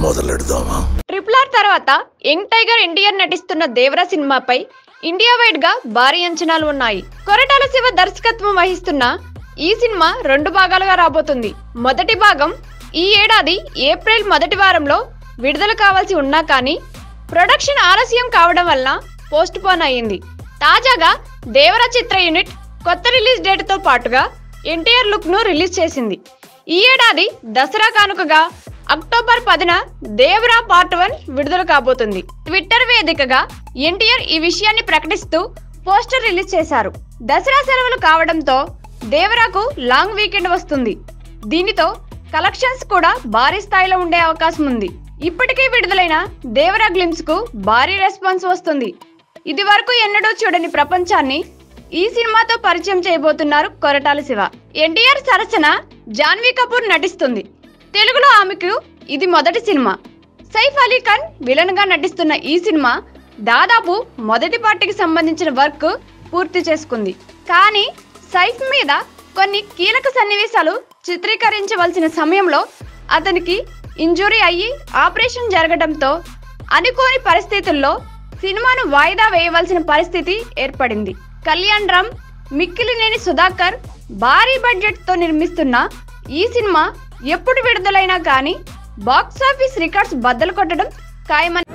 మొదలెడదామా? RRR తర్వాత young tiger NTR నటిస్తున్న దేవరా సినిమాపై ఇండియా వైడ్ గా భారీ అంచనాలు ఉన్నాయి. కొరటాల శివ దర్శకత్వం వహిస్తున్న ఈ సినిమా 2 భాగాలుగా రాబోతుంది. మొదటి భాగం ఈ ఏడాది ఏప్రిల్ మొదటి వారంలో విడుదల కావాల్సి ఉన్నా కానీ ప్రొడక్షన్ ఆలస్యం కావడం వల్ల పోస్ట్ పోన్ అయ్యింది. తాజాగా దేవరా చిత్ర యూనిట్ కొత్త రిలీజ్ డేట్ తో పాటుగా ఎన్టీఆర్ లుక్ ను రిలీజ్ చేసింది. ఈ ఏడాది దసరా కానుకగా అక్టోబర్ 10న దేవరా పార్ట్ 1 విడుదల కాబోతుంది. ట్విట్టర్ వేదికగా ఎన్టీఆర్ ఈ విషయాన్ని ప్రకటిస్తూ పోస్టర్ రిలీజ్ చేశారు. దసరా సెలవులు కావడంతో దేవరాకు లాంగ్ వీకెండ్ వస్తుంది. దీనితో కలెక్షన్స్ కూడా భారీ స్థాయిలో ఉండే అవకాశం ఉంది. ఇప్పటికే విడుదలైన దేవరా గ్లిమ్స్ కు భారీ రెస్పాన్స్ వస్తుంది. ఇది వరకు ఎన్నడూ చూడని ప్రపంచాన్ని ఈ సినిమాతో పరిచయం చేయబోతున్నారు కొరటాల శివ. ఎన్టీఆర్ సరసన జాన్వీ కపూర్ నటిస్తుంది. తెలుగులో ఆమెకు ఇది మొదటి సినిమా. సైఫ్ అలీ ఖాన్ విలన్ గా నటిస్తున్న ఈ సినిమా దాదాపు మొదటి పార్టీకి సంబంధించిన వర్క్ పూర్తి చేసుకుంది. కానీ సైఫ్ మీద కొన్ని కీలక సన్నివేశాలు చిత్రీకరించవలసిన సమయంలో అతనికి ఇంజురీ అయ్యి ఆపరేషన్ జరగడంతో అనుకోని పరిస్థితుల్లో సినిమాను వాయిదా వేయవలసిన పరిస్థితి ఏర్పడింది. కళ్యాణ్ రామ్, మిక్కిలినేని సుధాకర్ భారీ బడ్జెట్ తో నిర్మిస్తున్న ఈ సినిమా ఎప్పుడు విడుదలైనా కానీ బాక్సాఫీస్ రికార్డ్స్ బద్దలు కొట్టడం ఖాయమని